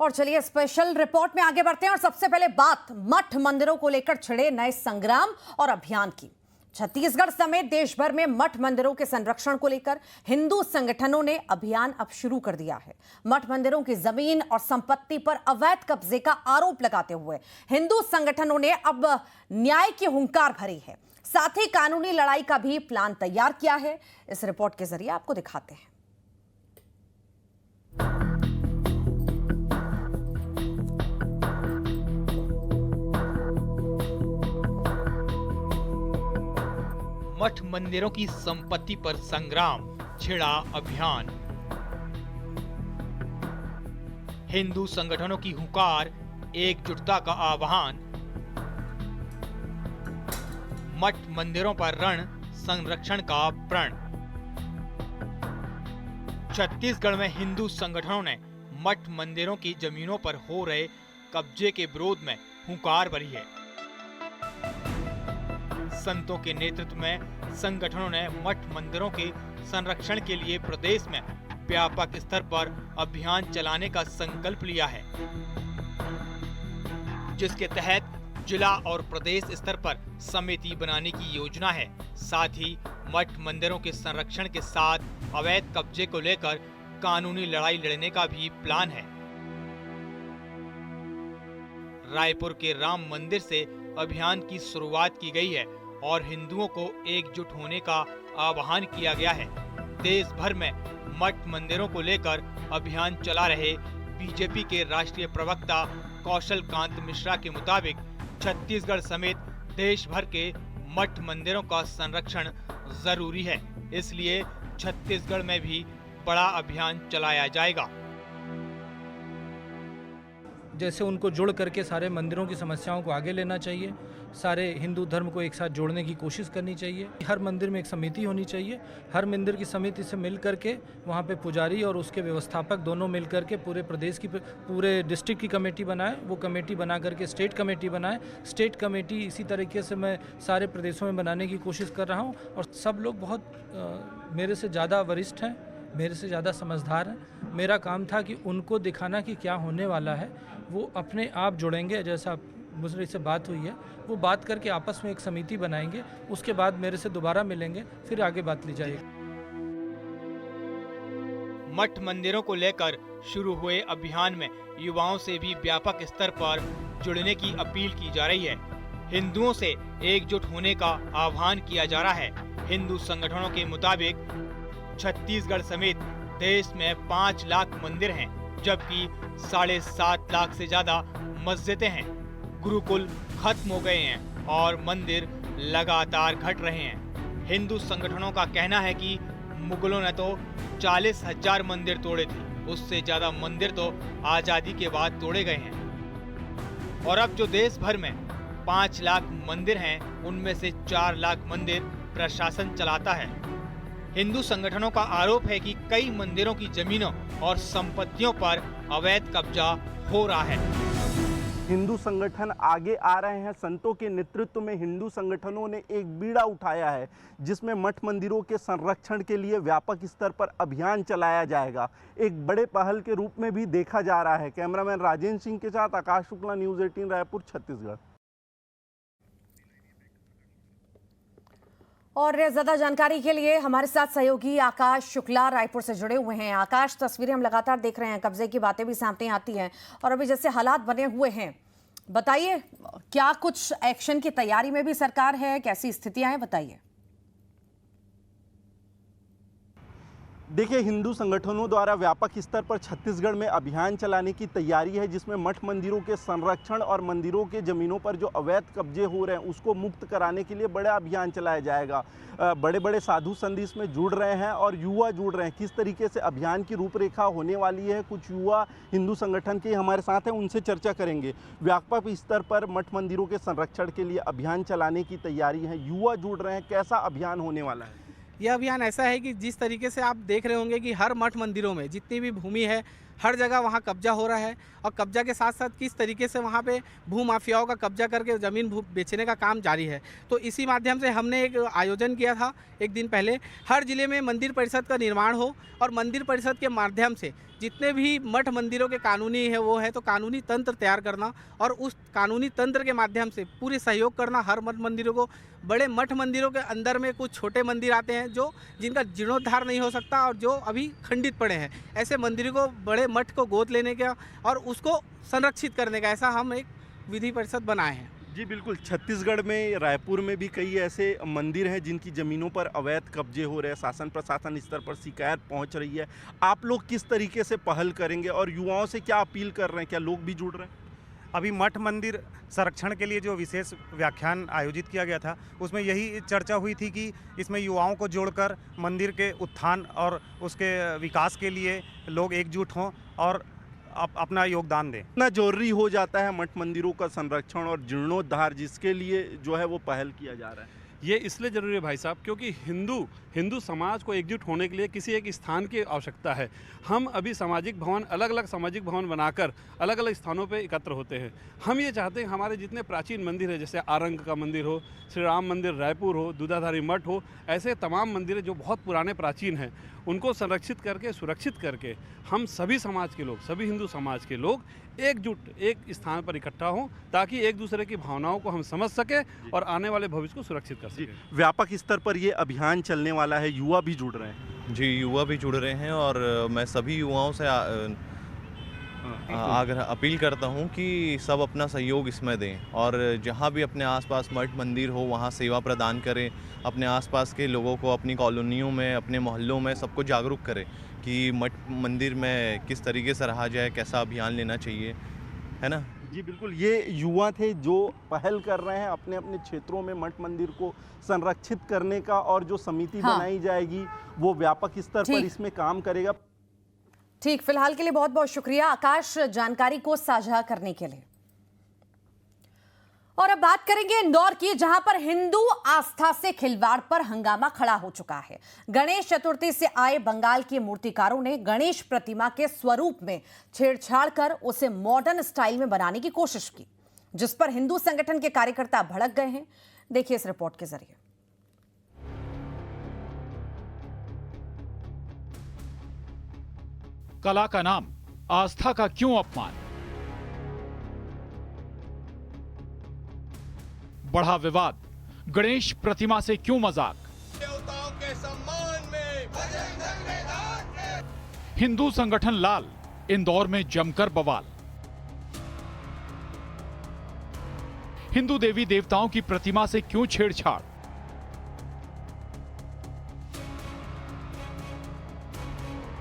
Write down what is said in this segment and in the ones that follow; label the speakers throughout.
Speaker 1: और चलिए special report में आगे बढ़ते हैं और सबसे पहले बात मठ मंदिरों को लेकर छिड़े नए संग्राम और अभियान की। छत्तीसगढ़ समेत देश भर में मठ मंदिरों के संरक्षण को लेकर हिंदू संगठनों ने अभियान अब शुरू कर दिया है। मठ मंदिरों की जमीन और संपत्ति पर अवैध कब्जे का आरोप लगाते हुए हिंदू संगठनों ने अब न्याय की हुंकार भरी है। साथ ही कानूनी लड़ाई का भी प्लान तैयार किया है। इस रिपोर्ट के जरिए आपको दिखाते हैं।
Speaker 2: मठ मंदिरों की संपत्ति पर संग्राम, छिड़ा अभियान। हिंदू संगठनों की हुंकार, एकजुटता का आह्वान। मठ मंदिरों पर रण, संरक्षण का प्रण। छत्तीसगढ़ में हिंदू संगठनों ने मठ मंदिरों की जमीनों पर हो रहे कब्जे के विरोध में हुंकार भरी है। संतों के नेतृत्व में संगठनों ने मठ मंदिरों के संरक्षण के लिए प्रदेश में व्यापक स्तर पर अभियान चलाने का संकल्प लिया है, जिसके तहत जिला और प्रदेश स्तर पर समिति बनाने की योजना है। साथ ही मठ मंदिरों के संरक्षण के साथ अवैध कब्जे को लेकर कानूनी लड़ाई लड़ने का भी प्लान है। रायपुर के राम मंदिर से अभियान की शुरुआत की गई है और हिंदुओं को एकजुट होने का आह्वान किया गया है। देश भर में मठ मंदिरों को लेकर अभियान चला रहे बीजेपी के राष्ट्रीय प्रवक्ता कौशल कांत मिश्रा के मुताबिक छत्तीसगढ़ समेत देश भर के मठ मंदिरों का संरक्षण जरूरी है, इसलिए छत्तीसगढ़ में भी बड़ा अभियान चलाया जाएगा।
Speaker 3: जैसे उनको जोड़ करके सारे मंदिरों की समस्याओं को आगे लेना चाहिए, सारे हिंदू धर्म को एक साथ जोड़ने की कोशिश करनी चाहिए। हर मंदिर में एक समिति होनी चाहिए, हर मंदिर की समिति से मिल करके वहाँ पे पुजारी और उसके व्यवस्थापक दोनों मिल करके पूरे प्रदेश की पूरे डिस्ट्रिक्ट की कमेटी बनाए, वो कमेटी बना करके स्टेट कमेटी बनाए। स्टेट कमेटी इसी तरीके से मैं सारे प्रदेशों में बनाने की कोशिश कर रहा हूँ और सब लोग बहुत मेरे से ज़्यादा वरिष्ठ हैं, मेरे से ज़्यादा समझदार हैं। मेरा काम था कि उनको दिखाना कि क्या होने वाला है, वो अपने आप जुड़ेंगे। जैसा मुझसे इससे बात हुई है, वो बात करके आपस में एक समिति बनाएंगे, उसके बाद मेरे से दोबारा मिलेंगे, फिर आगे बात ली जाएगी।
Speaker 2: मठ मंदिरों को लेकर शुरू हुए अभियान में युवाओं से भी व्यापक स्तर पर जुड़ने की अपील की जा रही है। हिंदुओं से एकजुट होने का आह्वान किया जा रहा है। हिंदू संगठनों के मुताबिक छत्तीसगढ़ समेत देश में 5 लाख मंदिर हैं, जबकि 7.5 लाख से ज्यादा मस्जिदें हैं। गुरुकुल खत्म हो गए हैं और मंदिर लगातार घट रहे हैं। हिंदू संगठनों का कहना है कि मुगलों ने तो 40,000 मंदिर तोड़े थे, उससे ज्यादा मंदिर तो आजादी के बाद तोड़े गए हैं। और अब जो देश भर में 5 लाख मंदिर हैं, उनमें से 4 लाख मंदिर प्रशासन चलाता है। हिंदू संगठनों का आरोप है कि कई मंदिरों की जमीनों और संपत्तियों पर अवैध कब्जा हो रहा है।
Speaker 4: हिंदू संगठन आगे आ रहे हैं। संतों के नेतृत्व में हिंदू संगठनों ने एक बीड़ा उठाया है, जिसमें मठ मंदिरों के संरक्षण के लिए व्यापक स्तर पर अभियान चलाया जाएगा। एक बड़े पहल के रूप में भी देखा जा रहा है। कैमरामैन राजेंद्र सिंह के साथ आकाश शुक्ला, न्यूज़ 18 रायपुर, छत्तीसगढ़।
Speaker 1: और ज्यादा जानकारी के लिए हमारे साथ सहयोगी आकाश शुक्ला रायपुर से जुड़े हुए हैं। आकाश, तस्वीरें हम लगातार देख रहे हैं, कब्जे की बातें भी सामने आती हैं और अभी जैसे हालात बने हुए हैं, बताइए क्या कुछ एक्शन की तैयारी में भी सरकार है, कैसी स्थितियां हैं, बताइए।
Speaker 4: देखिए, हिंदू संगठनों द्वारा व्यापक स्तर पर छत्तीसगढ़ में अभियान चलाने की तैयारी है, जिसमें मठ मंदिरों के संरक्षण और मंदिरों के ज़मीनों पर जो अवैध कब्जे हो रहे हैं उसको मुक्त कराने के लिए बड़ा अभियान चलाया जाएगा। बड़े बड़े साधु संत इसमें जुड़ रहे हैं और युवा जुड़ रहे हैं। किस तरीके से अभियान की रूपरेखा होने वाली है, कुछ युवा हिंदू संगठन के हमारे साथ हैं, उनसे चर्चा करेंगे। व्यापक स्तर पर मठ मंदिरों के संरक्षण के लिए अभियान चलाने की तैयारी है, युवा जुड़ रहे हैं, कैसा अभियान होने वाला है?
Speaker 5: यह अभियान ऐसा है कि जिस तरीके से आप देख रहे होंगे कि हर मठ मंदिरों में जितनी भी भूमि है, हर जगह वहाँ कब्जा हो रहा है और कब्जा के साथ साथ किस तरीके से वहाँ पे भू माफियाओं का कब्जा करके ज़मीन बेचने का काम जारी है। तो इसी माध्यम से हमने एक आयोजन किया था एक दिन पहले, हर ज़िले में मंदिर परिषद का निर्माण हो और मंदिर परिषद के माध्यम से जितने भी मठ मंदिरों के कानूनी है वो है तो कानूनी तंत्र तैयार करना और उस कानूनी तंत्र के माध्यम से पूरे सहयोग करना हर मठ मंदिरों को। बड़े मठ मंदिरों के अंदर में कुछ छोटे मंदिर आते हैं जो जिनका जीर्णोद्धार नहीं हो सकता और जो अभी खंडित पड़े हैं, ऐसे मंदिरों को बड़े मठ को गोद लेने का और उसको संरक्षित करने का ऐसा हम एक विधि परिषद बनाए हैं।
Speaker 4: जी बिल्कुल, छत्तीसगढ़ में रायपुर में भी कई ऐसे मंदिर हैं जिनकी ज़मीनों पर अवैध कब्जे हो रहे हैं, शासन प्रशासन स्तर पर शिकायत पहुंच रही है। आप लोग किस तरीके से पहल करेंगे और युवाओं से क्या अपील कर रहे हैं, क्या लोग भी जुड़ रहे हैं?
Speaker 6: अभी मठ मंदिर संरक्षण के लिए जो विशेष व्याख्यान आयोजित किया गया था उसमें यही चर्चा हुई थी कि इसमें युवाओं को जोड़कर मंदिर के उत्थान और उसके विकास के लिए लोग एकजुट हों और अपना योगदान दें।
Speaker 4: इतना जरूरी हो जाता है मठ मंदिरों का संरक्षण और जीर्णोद्धार, जिसके लिए जो है वो पहल किया जा रहा है।
Speaker 7: ये इसलिए ज़रूरी है भाई साहब क्योंकि हिंदू समाज को एकजुट होने के लिए किसी एक स्थान की आवश्यकता है। हम अभी सामाजिक भवन, अलग अलग सामाजिक भवन बनाकर अलग अलग स्थानों पे एकत्र होते हैं। हम ये चाहते हैं हमारे जितने प्राचीन मंदिर हैं, जैसे आरंग का मंदिर हो, श्री राम मंदिर रायपुर हो, दूधाधारी मठ हो, ऐसे तमाम मंदिर जो बहुत पुराने प्राचीन हैं उनको संरक्षित करके सुरक्षित करके हम सभी समाज के लोग, सभी हिंदू समाज के लोग एकजुट एक स्थान पर इकट्ठा हों ताकि एक दूसरे की भावनाओं को हम समझ सकें और आने वाले भविष्य को सुरक्षित कर सकें।
Speaker 4: व्यापक स्तर पर ये अभियान चलने वाला है, युवा भी जुड़ रहे हैं।
Speaker 8: जी, युवा भी जुड़ रहे हैं और मैं सभी युवाओं से आग्रह अपील करता हूं कि सब अपना सहयोग इसमें दें और जहां भी अपने आसपास मठ मंदिर हो वहां सेवा प्रदान करें। अपने आसपास के लोगों को अपनी कॉलोनियों में, अपने मोहल्लों में सबको जागरूक करें कि मठ मंदिर में किस तरीके से रहा जाए, कैसा अभियान लेना चाहिए, है ना।
Speaker 4: जी बिल्कुल, ये युवा थे जो पहल कर रहे हैं अपने अपने क्षेत्रों में मठ मंदिर को संरक्षित करने का, और जो समिति बनाई जाएगी वो व्यापक स्तर पर इसमें काम करेगा।
Speaker 1: ठीक, फिलहाल के लिए बहुत बहुत शुक्रिया आकाश जानकारी को साझा करने के लिए। और अब बात करेंगे इंदौर की, जहां पर हिंदू आस्था से खिलवाड़ पर हंगामा खड़ा हो चुका है। गणेश चतुर्थी से आए बंगाल के मूर्तिकारों ने गणेश प्रतिमा के स्वरूप में छेड़छाड़ कर उसे मॉडर्न स्टाइल में बनाने की कोशिश की, जिस पर हिंदू संगठन के कार्यकर्ता भड़क गए हैं। देखिए इस रिपोर्ट के जरिए।
Speaker 9: कला का नाम, आस्था का क्यों अपमान? बढ़ा विवाद, गणेश प्रतिमा से क्यों मजाक?
Speaker 10: देवताओं के सम्मान में
Speaker 9: हिंदू संगठन लाल, इंदौर में जमकर बवाल। हिंदू देवी देवताओं की प्रतिमा से क्यों छेड़छाड़?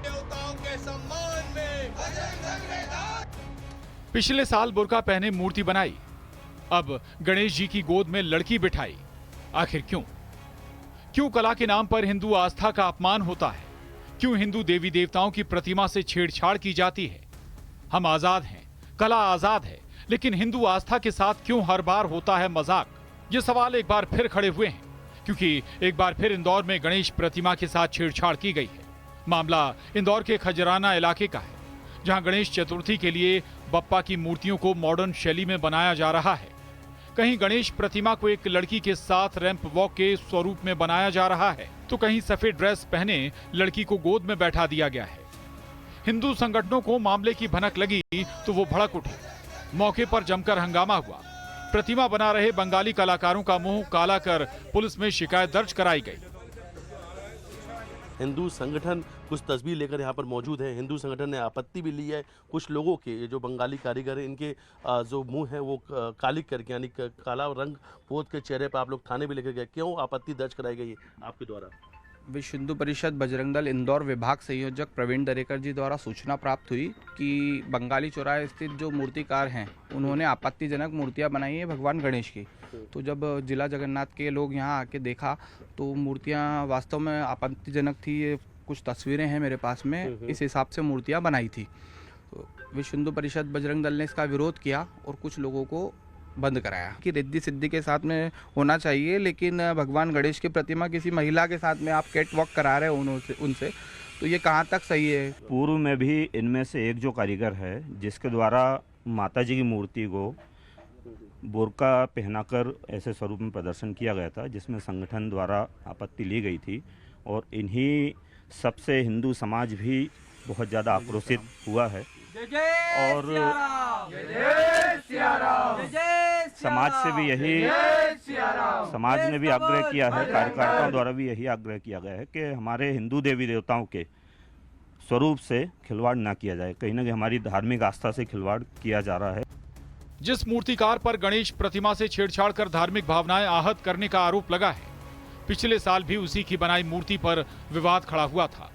Speaker 10: देवताओं के सम्मान में
Speaker 9: पिछले साल बुर्का पहने मूर्ति बनाई, अब गणेश जी की गोद में लड़की बिठाई। आखिर क्यों? क्यों कला के नाम पर हिंदू आस्था का अपमान होता है? क्यों हिंदू देवी देवताओं की प्रतिमा से छेड़छाड़ की जाती है? हम आजाद हैं, कला आजाद है, लेकिन हिंदू आस्था के साथ क्यों हर बार होता है मजाक? ये सवाल एक बार फिर खड़े हुए हैं, क्योंकि एक बार फिर इंदौर में गणेश प्रतिमा के साथ छेड़छाड़ की गई है। मामला इंदौर के खजराना इलाके का है, जहां गणेश चतुर्थी के लिए बप्पा की मूर्तियों को मॉडर्न शैली में बनाया जा रहा है। कहीं गणेश प्रतिमा को एक लड़की के साथ रैंप वॉक के स्वरूप में बनाया जा रहा है, तो कहीं सफेद ड्रेस पहने लड़की को गोद में बैठा दिया गया है। हिंदू संगठनों को मामले की भनक लगी तो वो भड़क उठे। मौके पर जमकर हंगामा हुआ। प्रतिमा बना रहे बंगाली कलाकारों का मुंह काला कर पुलिस में शिकायत दर्ज कराई गई।
Speaker 11: हिंदू संगठन कुछ तस्वीर लेकर यहाँ पर मौजूद है। हिंदू संगठन ने आपत्ति भी ली है कुछ लोगों के, ये जो बंगाली कारीगर हैं इनके जो मुंह है वो काली करके यानी काला रंग पोत के चेहरे पर आप लोग थाने भी लेकर गए। क्यों आपत्ति दर्ज कराई गई आपके द्वारा?
Speaker 12: विश्व हिंदू परिषद बजरंग दल इंदौर विभाग संयोजक प्रवीण दरेकर जी द्वारा सूचना प्राप्त हुई कि बंगाली चौराहे स्थित जो मूर्तिकार हैं उन्होंने आपत्तिजनक मूर्तियां बनाई हैं भगवान गणेश की। तो जब जिला जगन्नाथ के लोग यहां आके देखा तो मूर्तियां वास्तव में आपत्तिजनक थी। ये कुछ तस्वीरें हैं मेरे पास में, इस हिसाब से मूर्तियां बनाई थी। तो विश्व हिंदू परिषद बजरंग दल ने इसका विरोध किया और कुछ लोगों को बंद कराया कि रिद्धि सिद्धि के साथ में होना चाहिए, लेकिन भगवान गणेश की प्रतिमा किसी महिला के साथ में आप कैट वॉक करा रहे हो उनसे, तो ये कहाँ तक सही है?
Speaker 13: पूर्व में भी इनमें से एक जो कारीगर है जिसके द्वारा माता जी की मूर्ति को बुर्का पहनाकर ऐसे स्वरूप में प्रदर्शन किया गया था, जिसमें संगठन द्वारा आपत्ति ली गई थी और इन्हीं सबसे हिंदू समाज भी बहुत ज़्यादा आक्रोशित हुआ है और समाज से भी समाज ने भी आग्रह किया है, कार्यकर्ताओं द्वारा भी यही आग्रह किया गया है कि हमारे हिंदू देवी देवताओं के स्वरूप से खिलवाड़ ना किया जाए। कहीं ना कहीं हमारी धार्मिक आस्था से खिलवाड़ किया जा रहा है।
Speaker 9: जिस मूर्तिकार पर गणेश प्रतिमा से छेड़छाड़ कर धार्मिक भावनाएं आहत करने का आरोप लगा है, पिछले साल भी उसी की बनाई मूर्ति पर विवाद खड़ा हुआ था।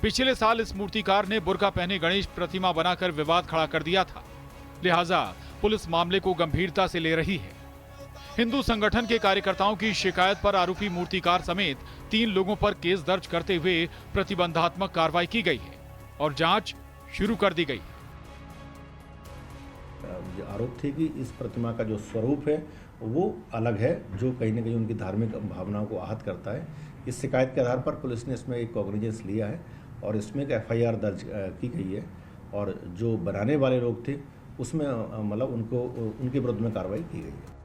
Speaker 9: पिछले साल इस मूर्तिकार ने बुर्का पहने गणेश प्रतिमा बनाकर विवाद खड़ा कर दिया था, लिहाजा पुलिस मामले को गंभीरता से ले रही है। हिंदू संगठन के कार्यकर्ताओं की शिकायत पर आरोपी मूर्तिकार समेत 3 लोगों पर केस दर्ज करते हुए प्रतिबंधात्मक कार्रवाई की गई है और जांच शुरू कर दी गई है।
Speaker 14: आरोप थे कि इस प्रतिमा का जो स्वरूप है वो अलग है, जो कहीं ना कहीं उनकी धार्मिक भावनाओं को आहत करता है। इस शिकायत के आधार पर पुलिस ने इसमें एक कॉग्निजेंस लिया है और इसमें एक FIR दर्ज की गई है और जो बनाने वाले लोग थे उसमें मतलब उनके विरुद्ध में कार्रवाई की गई है।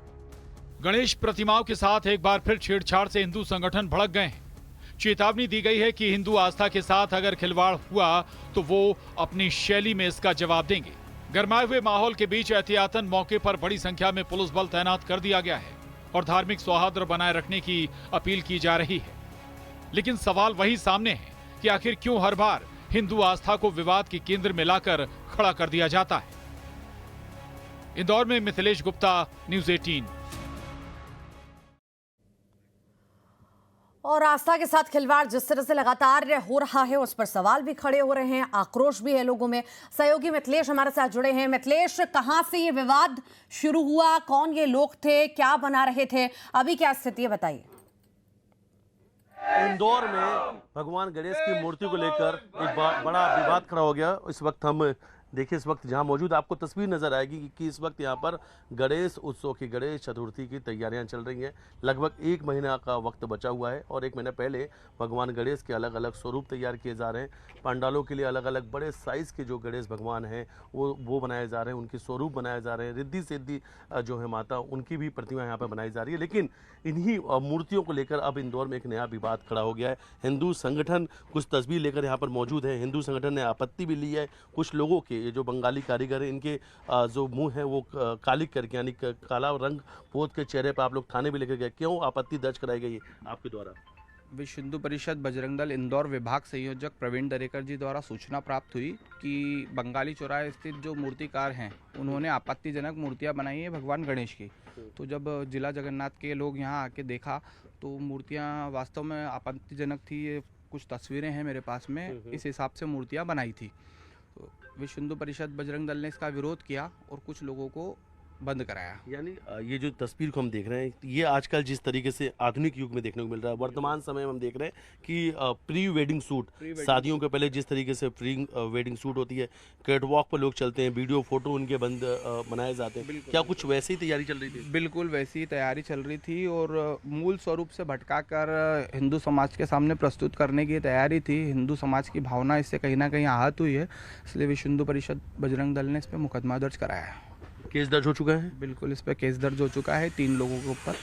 Speaker 9: गणेश प्रतिमाओं के साथ एक बार फिर छेड़छाड़ से हिंदू संगठन भड़क गए हैं। चेतावनी दी गई है कि हिंदू आस्था के साथ अगर खिलवाड़ हुआ तो वो अपनी शैली में इसका जवाब देंगे। गरमाए हुए माहौल के बीच एहतियातन मौके पर बड़ी संख्या में पुलिस बल तैनात कर दिया गया है और धार्मिक सौहार्द बनाए रखने की अपील की जा रही है। लेकिन सवाल वही सामने है कि आखिर क्यों हर बार हिंदू आस्था को विवाद के केंद्र में लाकर खड़ा कर दिया जाता है। इंदौर में मिथिलेश गुप्ता, न्यूज़ 18।
Speaker 1: और आस्था के साथ खिलवाड़ जिस तरह से लगातार हो रहा है उस पर सवाल भी खड़े हो रहे हैं, आक्रोश भी है लोगों में। सहयोगी मिथिलेश हमारे साथ जुड़े हैं। मिथिलेश, कहां से ये विवाद शुरू हुआ, कौन ये लोग थे, क्या बना रहे थे, अभी क्या स्थिति है, बताइए।
Speaker 11: इंदौर में भगवान गणेश की मूर्ति को लेकर एक बड़ा विवाद खड़ा हो गया। इस वक्त हम देखिए, इस वक्त जहां मौजूद आपको तस्वीर नजर आएगी कि इस वक्त यहां पर गणेश उत्सव की, गणेश चतुर्थी की तैयारियां चल रही हैं। लगभग 1 महीना का वक्त बचा हुआ है और 1 महीना पहले भगवान गणेश के अलग अलग स्वरूप तैयार किए जा रहे हैं। पंडालों के लिए अलग अलग बड़े साइज के जो गणेश भगवान हैं वो बनाए जा रहे हैं, उनके स्वरूप बनाए जा रहे हैं। रिद्धि सिद्धि जो है माता, उनकी भी प्रतिमा यहाँ पर बनाई जा रही है। लेकिन इन्हीं मूर्तियों को लेकर अब इंदौर में एक नया विवाद खड़ा हो गया है। हिंदू संगठन कुछ तस्वीर लेकर यहाँ पर मौजूद है। हिंदू संगठन ने आपत्ति भी ली है। कुछ लोगों के, ये जो बंगाली कारीगर हैं, इनके जो मुंह है वो कालिक करके यानी काला रंग पोत के चेहरे पर आप लोग थाने भी लेकर गए। क्यों आपत्ति दर्ज कराई गई आपके द्वारा?
Speaker 12: विश्व हिंदू परिषद बजरंग दल इंदौर विभाग संयोजक प्रवीण दरेकर जी द्वारा सूचना प्राप्त हुई कि बंगाली चौराहे स्थित जो मूर्तिकार हैं उन्होंने आपत्तिजनक मूर्तियां बनाई हैं भगवान गणेश की। तो जब जिला जगन्नाथ के लोग यहां आके देखा तो मूर्तियां वास्तव में आपत्तिजनक थी। ये कुछ तस्वीरें हैं मेरे पास में, इस हिसाब से मूर्तियां बनाई थी। तो विश्व हिंदू परिषद बजरंग दल ने इसका विरोध किया और कुछ लोगों को बंद कराया।
Speaker 11: यानी ये जो तस्वीर को हम देख रहे हैं, ये आजकल जिस तरीके से आधुनिक युग में देखने को मिल रहा है, वर्तमान समय में हम देख रहे हैं कि प्री वेडिंग शूट, शादियों के पहले जिस तरीके से प्री वेडिंग शूट होती है, कैटवॉक पर लोग चलते हैं, वीडियो फोटो उनके बंद बनाए जाते हैं। क्या कुछ वैसी ही तैयारी चल रही थी?
Speaker 12: बिल्कुल वैसी ही तैयारी चल रही थी और मूल स्वरूप से भटकाकर हिंदू समाज के सामने प्रस्तुत करने की तैयारी थी। हिंदू समाज की भावना इससे कहीं ना कहीं आहत हुई है, इसलिए विश्व हिंदू परिषद बजरंग दल ने इस पर मुकदमा दर्ज कराया है।
Speaker 11: केस दर्ज हो चुका है?
Speaker 12: बिल्कुल, इस पर केस दर्ज हो चुका है 3 लोगों के ऊपर।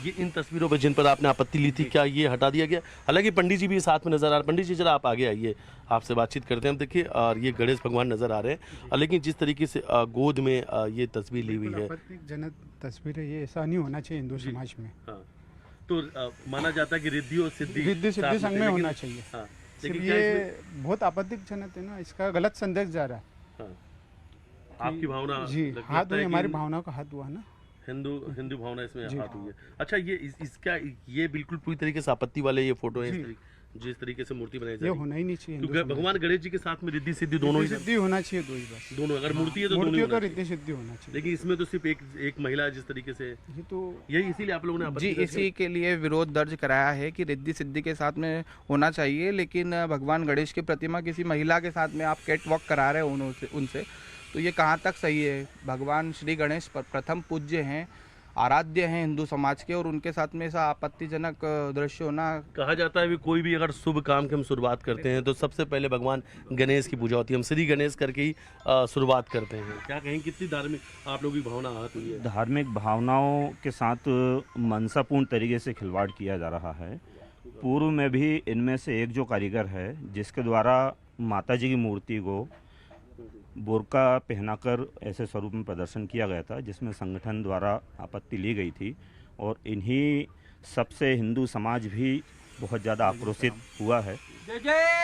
Speaker 11: ये इन तस्वीरों पर जिन पर आपने आपत्ति ली थी, क्या ये हटा दिया गया? हालांकि पंडित जी भी साथ में नजर आ रहे हैं। पंडित जी जरा आप आगे आइए, आपसे बातचीत करते हैं। हम देखिए, और ये गणेश भगवान नजर आ रहे हैं, लेकिन जिस तरीके से गोद में ये तस्वीर ली हुई है,
Speaker 15: जनक तस्वीर है, ये ऐसा नहीं होना चाहिए हिंदू समाज में।
Speaker 11: तो माना जाता है कि रिद्धि और सिद्धि
Speaker 15: संग में होना चाहिए। लेकिन ये बहुत आपत्तिजनक है ना, इसका गलत संदेश जा रहा है।
Speaker 11: आपकी भावना
Speaker 15: जी हाथ हुई, हमारी भावना का हाथ हुआ ना,
Speaker 11: हिंदू भावना इसमें हाथ हुई है। अच्छा, ये इसका ये बिल्कुल पूरी तरीके से आपत्ति वाले ये फोटो है, जिस तरीके से मूर्ति बनाई जाए,
Speaker 15: ये होना ही नहीं चाहिए।
Speaker 11: क्योंकि भगवान गणेश जी के साथ में रिद्धि सिद्धि दोनों
Speaker 15: सिद्धि होना चाहिए, दो ही बस।
Speaker 11: दोनों, अगर मूर्ति है तो
Speaker 15: दोनों तो रिद्धि सिद्धि होना चाहिए।
Speaker 11: लेकिन इसमें तो सिर्फ एक महिला जिस तरीके से,
Speaker 15: ये तो
Speaker 11: यही इसीलिए आप लोगों ने
Speaker 12: जी इसी के लिए विरोध दर्ज कराया है कि रिद्धि सिद्धि के साथ में होना चाहिए, लेकिन भगवान गणेश की प्रतिमा किसी महिला के साथ में आप कैट वॉक करा रहे हो उनसे, तो ये कहाँ तक सही है? भगवान श्री गणेश प्रथम पूज्य हैं, आराध्य हैं हिंदू समाज के, और उनके साथ में ऐसा आपत्तिजनक दृश्य होना।
Speaker 11: कहा जाता है कि कोई भी अगर शुभ काम की हम शुरुआत करते हैं तो सबसे पहले भगवान गणेश की पूजा होती है, हम श्री गणेश करके ही शुरुआत करते हैं। क्या कहें, कितनी धार्मिक आप लोगों की भावना आहत हुई है?
Speaker 13: धार्मिक भावनाओं के साथ मनसापूर्ण तरीके से खिलवाड़ किया जा रहा है। पूर्व में भी इनमें से एक जो कारीगर है जिसके द्वारा माता जी की मूर्ति को बुर्का पहनाकर ऐसे स्वरूप में प्रदर्शन किया गया था, जिसमें संगठन द्वारा आपत्ति ली गई थी, और इन्हीं सबसे हिंदू समाज भी बहुत ज़्यादा आक्रोशित हुआ है।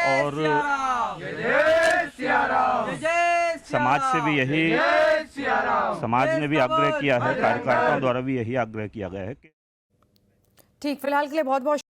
Speaker 13: और समाज से भी यही, समाज ने भी आग्रह किया है, कार्यकर्ताओं द्वारा भी यही आग्रह किया गया है।
Speaker 1: ठीक, फिलहाल के लिए बहुत बहुत